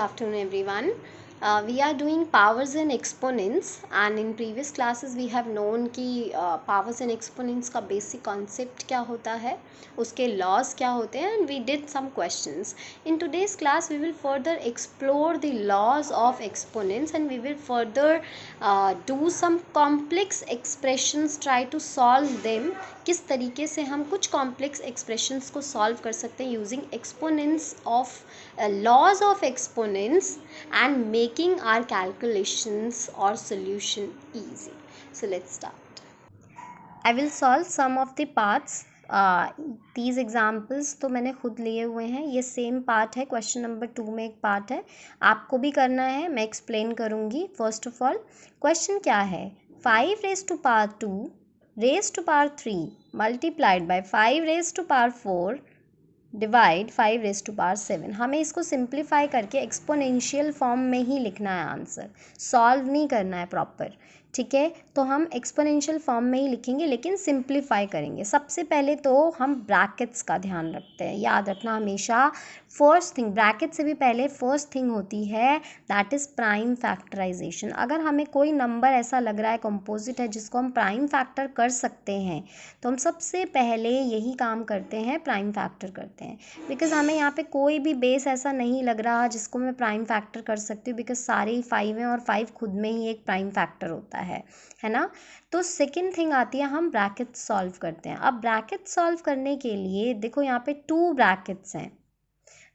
afternoon everyone. We are doing powers and exponents, and in previous classes we have known कि powers and exponents का basic concept क्या होता है, उसके laws क्या होते हैं, and we did some questions. In today's class we will further explore the laws of exponents and we will further do some complex expressions, try to solve them. किस तरीके से हम कुछ complex expressions को solve कर सकते हैं using exponents of laws of exponents and making our calculations or solution easy. So let's start. I will solve some of the parts. These examples तो मैंने खुद लिए हुए हैं. ये सेम पार्ट है, क्वेश्चन नंबर 2 में एक पार्ट है, आपको भी करना है, मैं एक्सप्लेन करूँगी. फर्स्ट ऑफ ऑल क्वेश्चन क्या है, 5 raise to power 2 raise to power 3 multiplied by 5 raise to power 4 divide 5 raise to power 7. हमें इसको सिंप्लीफाई करके एक्सपोनेंशियल फॉर्म में ही लिखना है, आंसर सॉल्व नहीं करना है प्रॉपर. ठीक है, तो हम एक्सपोनेंशियल फॉर्म में ही लिखेंगे लेकिन सिंप्लीफाई करेंगे. सबसे पहले तो हम ब्रैकेट्स का ध्यान रखते हैं, याद रखना हमेशा. फर्स्ट थिंग, ब्रैकेट से भी पहले फर्स्ट थिंग होती है दैट इज़ प्राइम फैक्टराइजेशन. अगर हमें कोई नंबर ऐसा लग रहा है कंपोजिट है जिसको हम प्राइम फैक्टर कर सकते हैं तो हम सबसे पहले यही काम करते हैं, प्राइम फैक्टर करते हैं. बिकॉज हमें यहाँ पे कोई भी बेस ऐसा नहीं लग रहा जिसको मैं प्राइम फैक्टर कर सकती हूँ, बिकॉज सारे ही 5 हैं और 5 खुद में ही एक प्राइम फैक्टर होता है ना. तो सेकंड थिंग आती है, हम ब्रैकेट सॉल्व करते हैं. अब ब्रैकेट सॉल्व करने के लिए देखो यहाँ पे 2 ब्रैकेट्स हैं,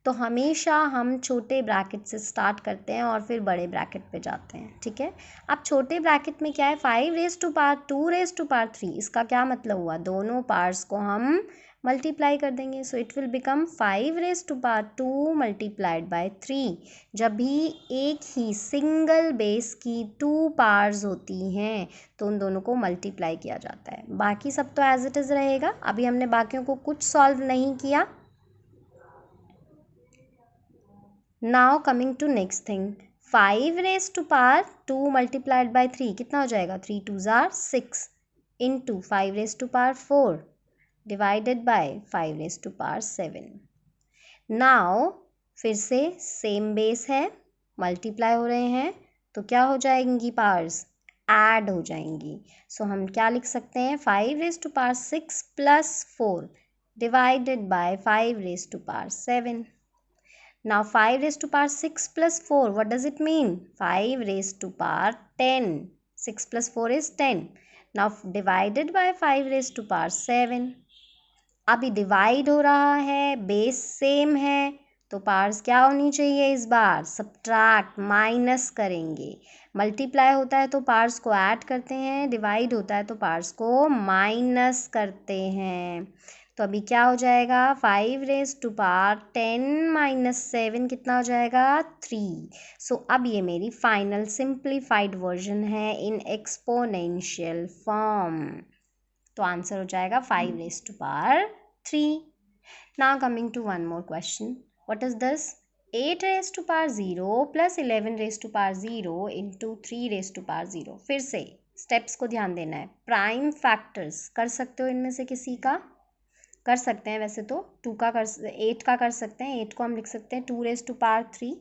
तो हमेशा हम छोटे ब्रैकेट से स्टार्ट करते हैं और फिर बड़े ब्रैकेट पे जाते हैं. ठीक है, अब छोटे ब्रैकेट में क्या है, 5 raise to power 2 raise to power 3. इसका क्या मतलब हुआ, दोनों पार्ट्स को हम मल्टीप्लाई कर देंगे. So it will become 5 raise to power 2 multiplied by 3. जब भी एक ही सिंगल बेस की 2 पार्ट्स होती हैं तो उन दोनों को मल्टीप्लाई किया जाता है. बाकी सब तो एज इट इज़ रहेगा. अभी हमने बाकियों को कुछ सॉल्व नहीं किया. Now coming to next thing, 5 raise to power 2 multiplied by 3 कितना हो जाएगा, 3 2 जार 6 into 5 raise to power 4 divided by 5 raise to power 7. Now फिर से सेम बेस है, मल्टीप्लाई हो रहे हैं तो क्या हो जाएंगी, पावर्स ऐड हो जाएंगी. सो हम क्या लिख सकते हैं, 5 raise to power 6 plus 4 divided by 5 raise to power 7. Now 5 raised to power 6 plus 4, what does it mean? 5 raised to power 10. 6 plus 4 is 10. Now divided by 5 raised to power 7. अभी divide हो रहा है, बेस सेम है, तो powers क्या होनी चाहिए इस बार, सब्ट्रैक्ट, माइनस करेंगे. मल्टीप्लाई होता है तो पावर्स को ऐड करते हैं, डिवाइड होता है तो पावर्स को माइनस करते हैं. तो अभी क्या हो जाएगा, 5 रेज टू पावर 10 माइनस 7 कितना हो जाएगा, 3. सो अब ये मेरी फाइनल सिंप्लीफाइड वर्जन है इन एक्सपोनेंशियल फॉर्म. तो आंसर हो जाएगा 5 raise to power 3. Now coming to one more question, what is this, 8 raise to power 0 plus 11 raise to power 0 into 3 raise to power 0. फिर से स्टेप्स को ध्यान देना है. प्राइम फैक्टर्स कर सकते हो, इनमें से किसी का कर सकते हैं. वैसे तो 2 का 8 का कर सकते हैं, 8 को हम लिख सकते हैं 2 रेज टू पावर 3.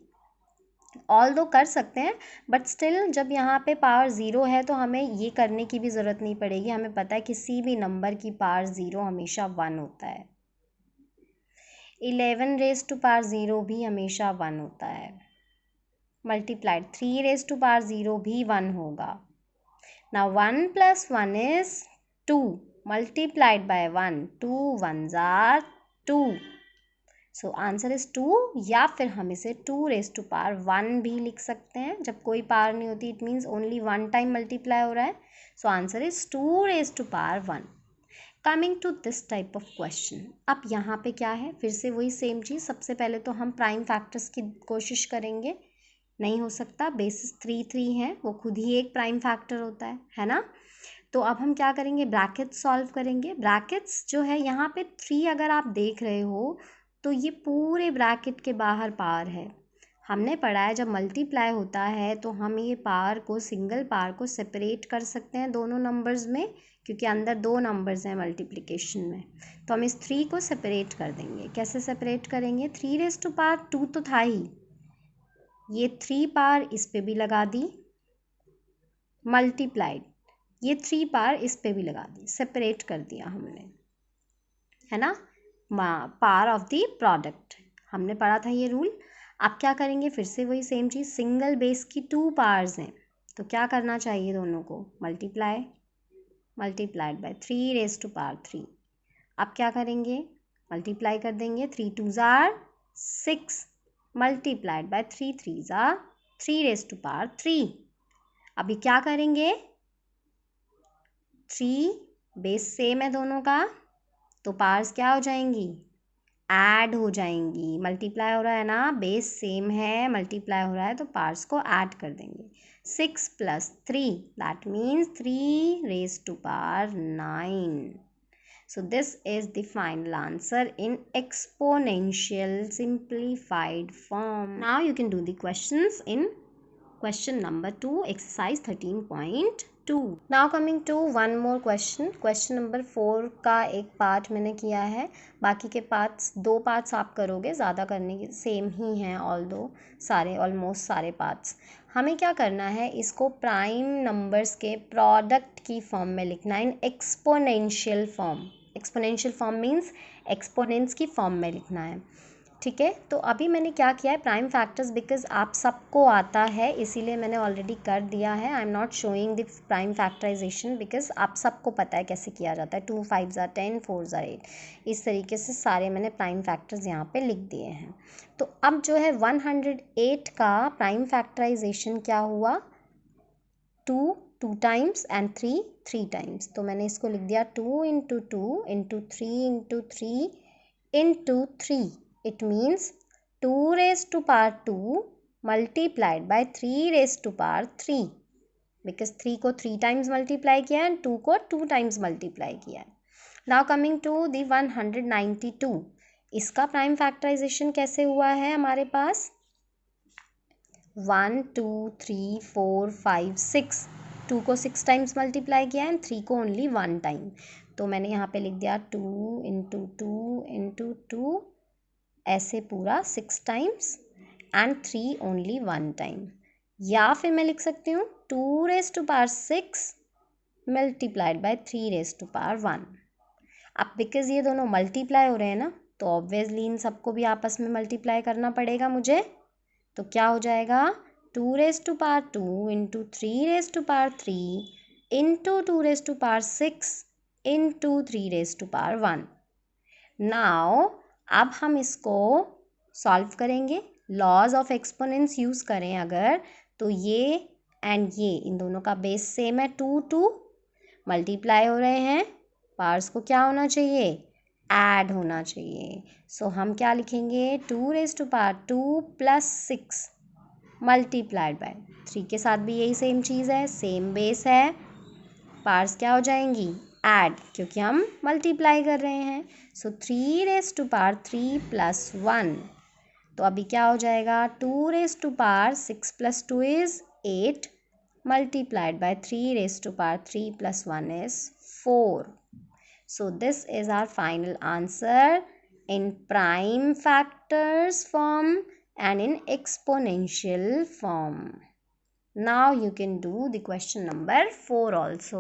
ऑल दो कर सकते हैं बट स्टिल जब यहाँ पे पावर 0 है तो हमें ये करने की भी ज़रूरत नहीं पड़ेगी. हमें पता है किसी भी नंबर की पावर 0 हमेशा 1 होता है. 11 रेज टू पावर 0 भी हमेशा 1 होता है. मल्टीप्लाइड 3 रेज टू पावर 0 भी 1 होगा. Now 1 plus 1 is 2 multiplied by 1, 2 1s are 2. So answer is 2, या फिर हम इसे 2 raised to power 1 भी लिख सकते हैं. जब कोई पावर नहीं होती it means only 1 time multiply हो रहा है. So answer is 2 raised to power 1. Coming to this type of question, अब यहाँ पे क्या है, फिर से वही सेम चीज़. सबसे पहले तो हम प्राइम फैक्टर्स की कोशिश करेंगे, नहीं हो सकता, बेसिस 3 3 है, वो खुद ही एक प्राइम फैक्टर होता है ना. तो अब हम क्या करेंगे, ब्रैकेट्स सॉल्व करेंगे. ब्रैकेट्स जो है यहाँ पे 3 अगर आप देख रहे हो तो ये पूरे ब्रैकेट के बाहर पावर है. हमने पढ़ा है जब मल्टीप्लाई होता है तो हम ये पावर को, सिंगल पावर को सेपरेट कर सकते हैं दोनों नंबर्स में, क्योंकि अंदर 2 नंबर्स हैं मल्टीप्लिकेशन में. तो हम इस 3 को सेपरेट कर देंगे. कैसे सेपरेट करेंगे, 3 रेज टू पावर 2 तो था ही, ये 3 पावर इस पे भी लगा दी, मल्टीप्लाइड ये 3 पावर इस पे भी लगा दी, सेपरेट कर दिया हमने, है ना, पावर ऑफ द प्रोडक्ट। हमने पढ़ा था ये रूल। अब क्या करेंगे, फिर से वही सेम चीज़, सिंगल बेस की 2 पावर्स हैं तो क्या करना चाहिए दोनों को, multiplied by 3 raise to power 3। अब क्या करेंगे, मल्टीप्लाई कर देंगे, 3 2s are 6 multiplied by 3 3s are 3 raise to power 3। अभी क्या करेंगे, 3 बेस सेम है दोनों का तो पावर्स क्या हो जाएंगी, ऐड हो जाएंगी। मल्टीप्लाई हो रहा है ना, बेस सेम है, मल्टीप्लाई हो रहा है तो पावर्स को ऐड कर देंगे। 6 + 3 that means 3 raise to power 9। So this is the final answer in exponential simplified form. Now you can do the questions in question number 2, exercise 13.2. Now coming to one more question. Question number 4 का एक part मैंने किया है, बाकी के parts 2 parts आप करोगे, ज़्यादा करने की सेम ही हैं ऑलमोस्ट सारे पार्ट्स। हमें क्या करना है, इसको प्राइम नंबर्स के प्रोडक्ट की फॉर्म में लिखना है, in exponential form. Exponential form means exponents की फॉर्म में लिखना है, ठीक है। तो अभी मैंने क्या किया है, प्राइम फैक्टर्स, बिकॉज आप सबको आता है इसीलिए मैंने ऑलरेडी कर दिया है। I am not showing the prime factorisation because आप सबको पता है कैसे किया जाता है। 2 5s are 10, 4s are 8, इस तरीके से सारे मैंने प्राइम फैक्टर्स यहाँ पे लिख दिए हैं। तो अब जो है 108 का प्राइम फैक्टराइजेशन क्या हुआ, 2 2 टाइम्स एंड 3 3 टाइम्स। तो मैंने इसको लिख दिया 2 × 2 × 3 × 3 × 3। It means 2 raised to power 2 multiplied by 3 raised to power 3, because 3 को 3 times multiply किया है and 2 को 2 times multiply किया है। Now coming to the 192, इसका प्राइम फैक्टराइजेशन कैसे हुआ है हमारे पास, 1 2 3 4 5 6, 2 को 6 टाइम्स मल्टीप्लाई किया है एंड 3 को ओनली 1 टाइम। तो मैंने यहाँ पे लिख दिया 2 × 2 × 2, ऐसे पूरा 6 टाइम्स एंड 3 ओनली 1 टाइम। या फिर मैं लिख सकती हूँ 2 raise to power 6 multiplied by 3 raise to power 1। अब बिकॉज ये दोनों मल्टीप्लाई हो रहे हैं ना, तो ऑब्वियसली इन सबको भी आपस में मल्टीप्लाई करना पड़ेगा मुझे। तो क्या हो जाएगा, 2 raise to power 2 × 3 raise to power 3 × 2 raise to power 6 × 3 raise to power 1। Now अब हम इसको सॉल्व करेंगे, लॉज ऑफ एक्सपोनेंट्स यूज़ करें अगर, तो ये एंड ये इन दोनों का बेस सेम है, 2 2 मल्टीप्लाई हो रहे हैं, पावर्स को क्या होना चाहिए, ऐड होना चाहिए। सो हम क्या लिखेंगे, 2 raise to power 2 + 6 multiplied by 3 के साथ भी यही सेम चीज़ है, सेम बेस है, पावर्स क्या हो जाएंगी, ऐड, क्योंकि हम मल्टीप्लाई कर रहे हैं। सो 3 रेज़ टू पावर 3 + 1, तो अभी क्या हो जाएगा, 2 raise to power 6 + 2 is 8 multiplied by 3 raise to power 3 + 1 is 4. So this is our final answer in prime factors form and in exponential form. Now you can do the question number 4 also.